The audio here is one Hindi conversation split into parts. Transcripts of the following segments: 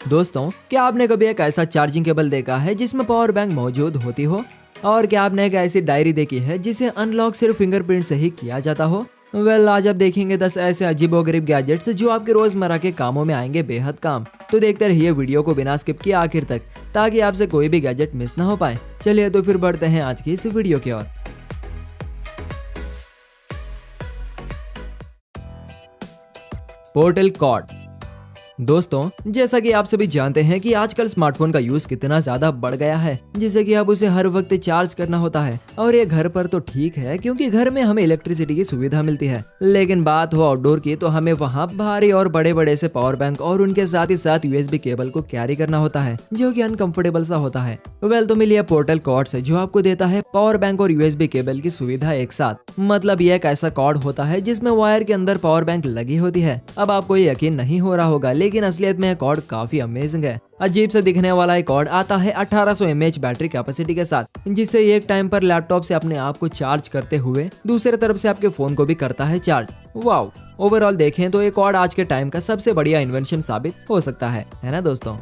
दोस्तों, क्या आपने कभी एक ऐसा चार्जिंग केबल देखा है जिसमें पावर बैंक मौजूद होती हो? और क्या आपने एक ऐसी डायरी देखी है जिसे अनलॉक सिर्फ फिंगरप्रिंट से ही किया जाता हो? आज आप देखेंगे 10 ऐसे अजीबोगरीब गैजेट्स जो आपके रोजमर्रा के कामों में आएंगे बेहद काम। तो देखते रहिए वीडियो को बिना स्किप किए आखिर तक, ताकि आपसे कोई भी गैजेट मिस ना हो पाए। चलिए तो फिर बढ़ते हैं आज की इस वीडियो की ओर। Portal cord. दोस्तों, जैसा कि आप सभी जानते हैं कि आजकल स्मार्टफोन का यूज कितना ज्यादा बढ़ गया है, जिससे कि अब उसे हर वक्त चार्ज करना होता है। और ये घर पर तो ठीक है, क्योंकि घर में हमें इलेक्ट्रिसिटी की सुविधा मिलती है, लेकिन बात हो आउटडोर की तो हमें वहाँ भारी और बड़े बड़े से पावर बैंक और उनके साथ ही साथ यूएसबी केबल को कैरी करना होता है, जो कि अनकंफर्टेबल सा होता है। तो मिलिए पोर्टल कॉर्ड से, जो आपको देता है पावर बैंक और यूएसबी केबल की सुविधा एक साथ। मतलब ये एक ऐसा कॉर्ड होता है जिसमें वायर के अंदर पावर बैंक लगी होती है। अब आपको ये यकीन नहीं हो रहा होगा, लेकिन असलियत में कॉर्ड काफी अमेजिंग है। अजीब से दिखने वाला एक कॉर्ड आता है 1800 mAh बैटरी कैपेसिटी के साथ, जिससे एक टाइम पर लैपटॉप से अपने आप को चार्ज करते हुए दूसरे तरफ से आपके फोन को भी करता है चार्ज। वाओ! ओवरऑल देखें तो ये कॉर्ड आज के टाइम का सबसे बढ़िया इन्वेंशन साबित हो सकता है ना दोस्तों।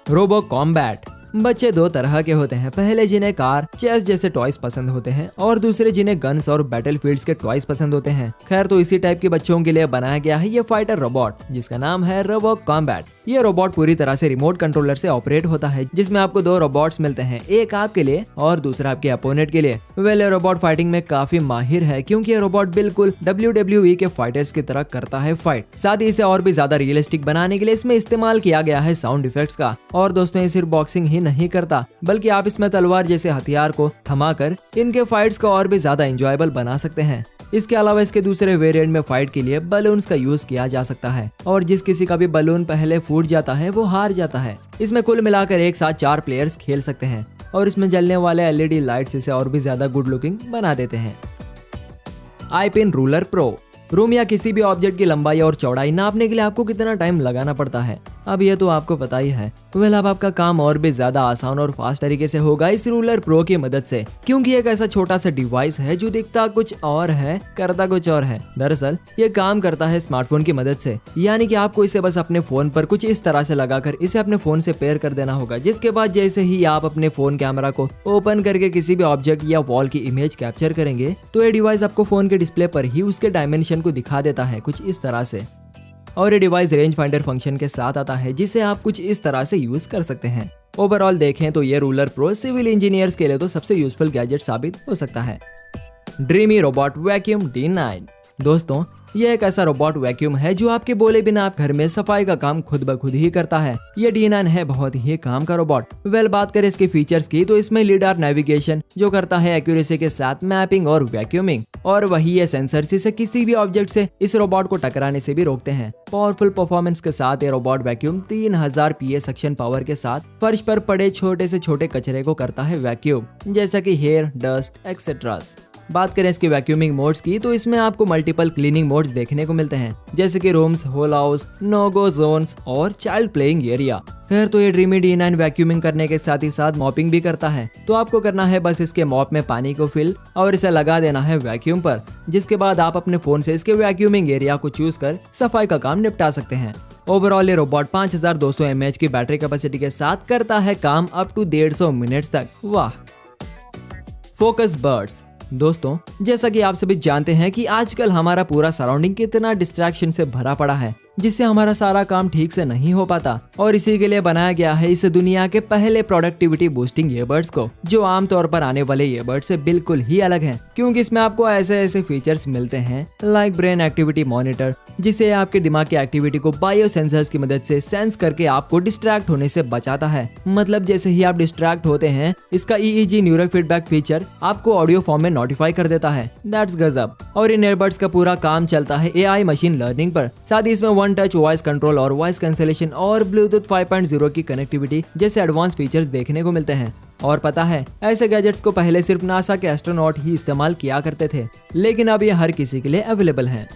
Robo combat. बच्चे दो तरह के होते हैं, पहले जिन्हें कार, चेस जैसे टॉयज पसंद होते हैं और दूसरे जिन्हें गन्स और बैटलफील्ड्स के टॉयज पसंद होते हैं। खैर, तो इसी टाइप के बच्चों के लिए बनाया गया है ये फाइटर रोबोट, जिसका नाम है रोबो कॉम्बैट। ये रोबोट पूरी तरह से रिमोट कंट्रोलर से ऑपरेट होता है, जिसमें आपको दो रोबोट्स मिलते हैं, एक आपके लिए और दूसरा आपके अपोनेंट के लिए। ये रोबोट फाइटिंग में काफी माहिर है, क्योंकि ये रोबोट बिल्कुल WWE के फाइटर्स की तरह करता है फाइट। साथ ही इसे और भी ज्यादा रियलिस्टिक बनाने के लिए इसमें इस्तेमाल किया गया है साउंड इफेक्ट्स का। और दोस्तों, ये सिर्फ बॉक्सिंग ही नहीं करता, बल्कि आप इसमें तलवार जैसे हथियार को थमाकर इनके फाइट्स को और भी ज्यादा एंजॉयबल बना सकते हैं। इसके अलावा इसके दूसरे वेरिएंट में फाइट के लिए बलून्स का यूज किया जा सकता है, और जिस किसी का भी बलून पहले फूट जाता है वो हार जाता है। इसमें कुल मिलाकर एक साथ 4 प्लेयर्स खेल सकते हैं, और इसमें जलने वाले LED लाइट्स इसे और भी ज्यादा गुड लुकिंग बना देते हैं। आई पिन रूलर प्रो। रूम या किसी भी ऑब्जेक्ट की लंबाई और चौड़ाई नापने के लिए आपको कितना टाइम लगाना पड़ता है, अब ये तो आपको पता ही है। अब आपका काम और भी ज्यादा आसान और फास्ट तरीके से होगा इस रूलर प्रो की मदद से, क्योंकि एक ऐसा छोटा सा डिवाइस है जो दिखता कुछ और है, करता कुछ और है। दरअसल ये काम करता है स्मार्टफोन की मदद से, यानी कि आपको इसे बस अपने फोन पर कुछ इस तरह से लगाकर इसे अपने फोन से पेयर कर देना होगा, जिसके बाद जैसे ही आप अपने फोन कैमरा को ओपन करके किसी भी ऑब्जेक्ट या वॉल की इमेज कैप्चर करेंगे, तो ये डिवाइस आपको फोन के डिस्प्ले पर ही उसके डायमेंशन को दिखा देता है कुछ इस तरह से। और ये डिवाइस रेंज फाइंडर फंक्शन के साथ आता है, जिसे आप कुछ इस तरह से यूज कर सकते हैं। ओवरऑल देखें तो ये रूलर प्रो सिविल इंजीनियर्स के लिए तो सबसे यूजफुल गैजेट साबित हो सकता है। Dreamy robot vacuum D9। दोस्तों, ये एक ऐसा रोबोट वैक्यूम है जो आपके बोले बिना आप घर में सफाई का काम खुद ब खुद ही करता है। ये D9 है बहुत ही काम का रोबोट। बात करें इसके फीचर्स की, तो इसमें लीडार नेविगेशन जो करता है एक्यूरेसी के साथ मैपिंग और वैक्यूमिंग, और वही ये सेंसर जिसे किसी भी ऑब्जेक्ट से इस रोबोट को टकराने से भी रोकते हैं। पावरफुल परफॉर्मेंस के साथ ये robot vacuum 3000 PA suction power के साथ फर्श पर पड़े छोटे से छोटे कचरे को करता है वैक्यूम, जैसा कि हेयर, डस्ट एक्सेट्रा। बात करें इसके वैक्यूमिंग मोड्स की, तो इसमें आपको मल्टीपल क्लीनिंग मोड्स देखने को मिलते हैं, जैसे कि रूम्स, होल हाउस, नो गो जोन्स और चाइल्ड प्लेइंग एरिया। खैर, तो ये ड्रीमी D9 वैक्यूमिंग करने के साथ ही साथ मॉपिंग भी करता है। तो आपको करना है बस इसके मॉप में पानी को फिल और इसे लगा देना है वैक्यूम पर, जिसके बाद आप अपने फोन से इसके वैक्यूमिंग एरिया को चूज कर सफाई का काम निपटा सकते हैं। ओवरऑल ये रोबोट 5200 mAh की बैटरी कैपेसिटी के साथ करता है काम अप टू 150 मिनट्स तक। वाह! Focus birds. दोस्तों, जैसा कि आप सभी जानते हैं कि आजकल हमारा पूरा सराउंडिंग कितना डिस्ट्रैक्शन से भरा पड़ा है, जिससे हमारा सारा काम ठीक से नहीं हो पाता, और इसी के लिए बनाया गया है इस दुनिया के पहले प्रोडक्टिविटी बूस्टिंग ईयरबड्स को, जो आमतौर पर आने वाले ईयरबड्स से बिल्कुल ही अलग हैं, क्योंकि इसमें आपको ऐसे ऐसे फीचर्स मिलते हैं लाइक ब्रेन एक्टिविटी मॉनिटर, जिसे आपके दिमाग की एक्टिविटी को बायो सेंसर्स की मदद से सेंस करके आपको डिस्ट्रैक्ट होने से बचाता है। मतलब जैसे ही आप डिस्ट्रैक्ट होते हैं, इसका EEG न्यूरो फीडबैक फीचर आपको ऑडियो फॉर्म में नोटिफाई कर देता है। दैट्स गजब। और इन ईयरबड्स का पूरा काम चलता है AI मशीन लर्निंग पर। साथ ही इसमें वन टच वॉइस कंट्रोल और वॉइस कैंसिलेशन और ब्लूटूथ 5.0 की कनेक्टिविटी जैसे एडवांस फीचर्स देखने को मिलते हैं। और पता है, ऐसे गैजेट्स को पहले सिर्फ नासा के एस्ट्रोनॉट ही इस्तेमाल किया करते थे, लेकिन अब ये हर किसी के लिए अवेलेबल हैं।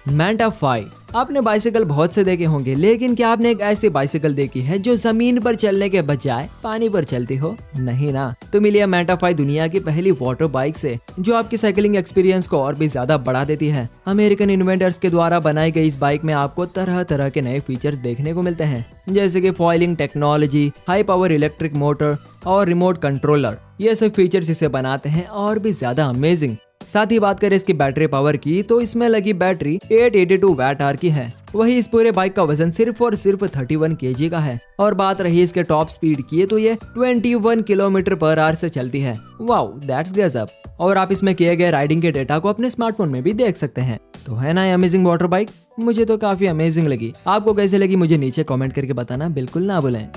मैंटा 5। आपने बाइसिकल बहुत से देखे होंगे, लेकिन क्या आपने एक ऐसी बाइसिकल देखी है जो जमीन पर चलने के बजाय पानी पर चलती हो? नहीं ना। तो मिली है मेटाफाई दुनिया की पहली वाटर बाइक से, जो आपकी साइकिलिंग एक्सपीरियंस को और भी ज्यादा बढ़ा देती है। अमेरिकन इन्वेंटर्स के द्वारा बनाई गई इस बाइक में आपको तरह तरह के नए फीचर्स देखने को मिलते हैं, जैसे कि foiling technology, high power electric motor और रिमोट कंट्रोलर। ये सब फीचर्स इसे बनाते हैं और भी ज्यादा अमेजिंग। साथ ही बात करें इसकी बैटरी पावर की, तो इसमें लगी बैटरी 882 वैट आवर की है। वही इस पूरे बाइक का वजन सिर्फ और सिर्फ 31 kg का है। और बात रही इसके टॉप स्पीड की, तो ये 21 किलोमीटर पर आवर से चलती है। वाओ, दैट्स गजब। और आप इसमें किए गए राइडिंग के डेटा को अपने स्मार्टफोन में भी देख सकते हैं। तो है ना अमेजिंग वाटर बाइक? मुझे तो काफी अमेजिंग लगी। आपको कैसे लगी मुझे नीचे कमेंट करके बताना बिल्कुल ना भूलें।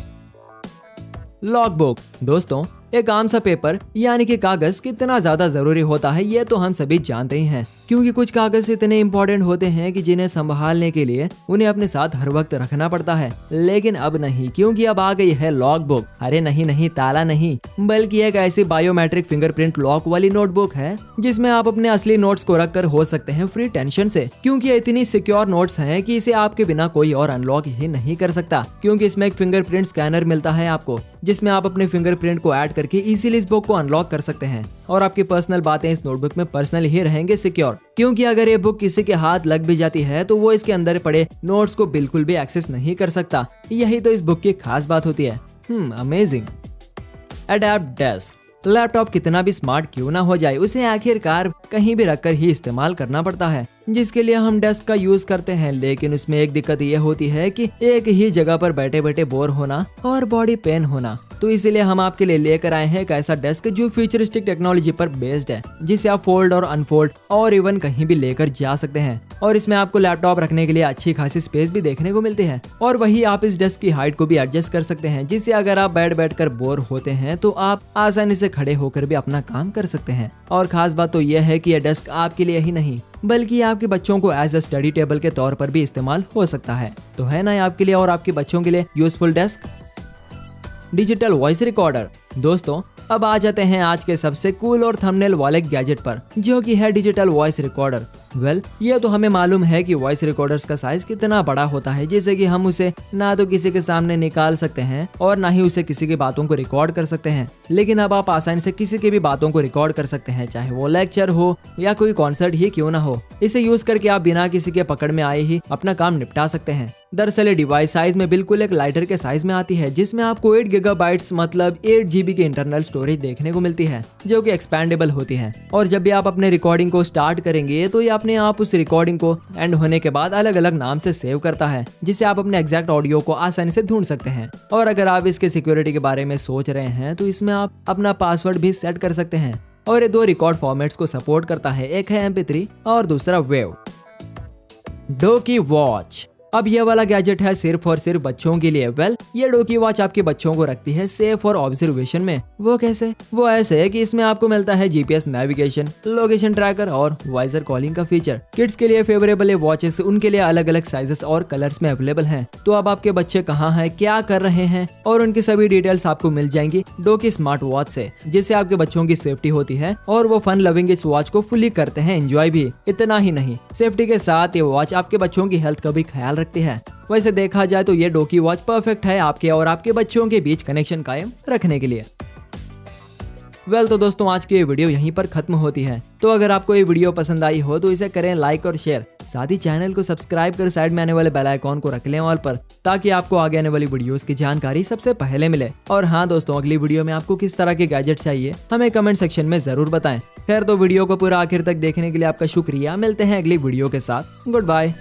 लॉगबुक। दोस्तों, एक आम सा पेपर यानी कि कागज कितना ज्यादा जरूरी होता है ये तो हम सभी जानते ही हैं, क्योंकि कुछ कागज इतने इम्पोर्टेंट होते हैं कि जिन्हें संभालने के लिए उन्हें अपने साथ हर वक्त रखना पड़ता है। लेकिन अब नहीं, क्योंकि अब आ गई है लॉगबुक। अरे नहीं, ताला नहीं, बल्कि एक ऐसी बायोमेट्रिक फिंगरप्रिंट लॉक वाली नोटबुक है जिसमें आप अपने असली नोट्स को रख कर हो सकते हैं फ्री टेंशन से, क्योंकि ये इतनी सिक्योर नोट्स हैं कि इसे आपके बिना कोई और अनलॉक ही नहीं कर सकता। क्योंकि इसमें एक फिंगरप्रिंट स्कैनर मिलता है आपको, जिसमें आप अपने फिंगरप्रिंट को ऐड करके इजीली इस बुक को अनलॉक कर सकते हैं। और आपकी पर्सनल बातें इस नोटबुक में पर्सनल ही रहेंगे सिक्योर, क्योंकि अगर ये बुक किसी के हाथ लग भी जाती है तो वो इसके अंदर पड़े नोट्स को बिल्कुल भी एक्सेस नहीं कर सकता। यही तो इस बुक की खास बात होती है। अमेजिंग। Adapt desk. लैपटॉप कितना भी स्मार्ट क्यों ना हो जाए, उसे आखिरकार कहीं भी रखकर ही इस्तेमाल करना पड़ता है, जिसके लिए हम डेस्क का यूज करते हैं। लेकिन उसमें एक दिक्कत ये होती है कि एक ही जगह पर बैठे बैठे बोर होना और बॉडी पेन होना। तो इसीलिए हम आपके लिए लेकर आए हैं एक ऐसा डेस्क जो फ्यूचरिस्टिक टेक्नोलॉजी पर बेस्ड है, जिसे आप फोल्ड और अनफोल्ड और इवन कहीं भी लेकर जा सकते हैं। और इसमें आपको लैपटॉप रखने के लिए अच्छी खासी स्पेस भी देखने को मिलती है। और वही आप इस डेस्क की हाइट को भी एडजस्ट कर सकते हैं, जिससे अगर आप बैठ कर बोर होते हैं तो आप आसानी से खड़े होकर भी अपना काम कर सकते हैं। और खास बात तो यह है कि यह डेस्क आपके लिए ही नहीं, बल्कि आपके बच्चों को एज अ स्टडी टेबल के तौर पर भी इस्तेमाल हो सकता है। तो है ना आपके लिए और आपके बच्चों के लिए useful desk. Digital voice recorder. दोस्तों, अब आ जाते हैं आज के सबसे कूल और थंबनेल वाले गैजेट पर, जो कि है डिजिटल वॉइस रिकॉर्डर। ये तो हमें मालूम है कि वॉइस रिकॉर्डर्स का साइज कितना बड़ा होता है, जैसे कि हम उसे ना तो किसी के सामने निकाल सकते हैं और ना ही उसे किसी की बातों को रिकॉर्ड कर सकते हैं। लेकिन अब आप आसानी से किसी की भी बातों को रिकॉर्ड कर सकते हैं, चाहे वो लेक्चर हो या कोई कॉन्सर्ट ही क्यों ना हो। इसे यूज करके आप बिना किसी के पकड़ में आए ही अपना काम निपटा सकते हैं। दरअसल ये डिवाइस साइज में बिल्कुल एक लाइटर के साइज में आती है, जिसमें आपको 8 गीगाबाइट्स मतलब 8 GB की इंटरनल स्टोरेज देखने को मिलती है, जो कि एक्सपैंडेबल होती है। और जब भी आप अपने रिकॉर्डिंग को स्टार्ट करेंगे तो ये अपने आप उस रिकॉर्डिंग को एंड होने के बाद अलग अलग नाम से सेव करता है, जिससे आप अपने एग्जैक्ट ऑडियो को आसानी से ढूंढ सकते हैं। और अगर आप इसके सिक्योरिटी के बारे में सोच रहे हैं तो इसमें आप अपना पासवर्ड भी सेट कर सकते हैं। और ये 2 रिकॉर्ड फॉर्मेट्स को सपोर्ट करता है, एक है MP3 और दूसरा वेव। डोकी वॉच। अब ये वाला गैजेट है सिर्फ और सिर्फ बच्चों के लिए। ये डोकी वॉच आपके बच्चों को रखती है सेफ और ऑब्जर्वेशन में। वो कैसे? वो ऐसे है कि इसमें आपको मिलता है GPS नेविगेशन, लोकेशन ट्रैकर और वॉइसर कॉलिंग का फीचर। किड्स के लिए फेवरेबल ये वॉचेस उनके लिए अलग अलग साइजेस और कलर्स में अवेलेबल हैं। तो अब आपके बच्चे कहाँ हैं, क्या कर रहे हैं और उनकी सभी डिटेल्स आपको मिल जाएंगी डोकी स्मार्ट वॉच से, जिससे आपके बच्चों की सेफ्टी होती है और वो फन लविंग इस वॉच को फुली करते हैं एंजॉय भी। इतना ही नहीं, सेफ्टी के साथ ये वॉच आपके बच्चों की हेल्थ का भी ख्याल रखती है। वैसे देखा जाए तो ये डोकी वॉच परफेक्ट है आपके और आपके बच्चों के बीच कनेक्शन कायम रखने के लिए। तो दोस्तों, आज की ये वीडियो यहीं पर खत्म होती है। तो अगर आपको ये वीडियो पसंद आई हो तो इसे करें लाइक और शेयर, साथ ही चैनल को सब्सक्राइब कर साइड में आने वाले बेल आइकॉन को रख लें ऑल पर, ताकि आपको आगे आने वाली वीडियोस की जानकारी सबसे पहले मिले। और हाँ दोस्तों, अगली वीडियो में आपको किस तरह के गैजेट चाहिए हमें कमेंट सेक्शन में जरूर बताएं। खैर, तो वीडियो को पूरा आखिर तक देखने के लिए आपका शुक्रिया। मिलते हैं अगली वीडियो के साथ। Good bye.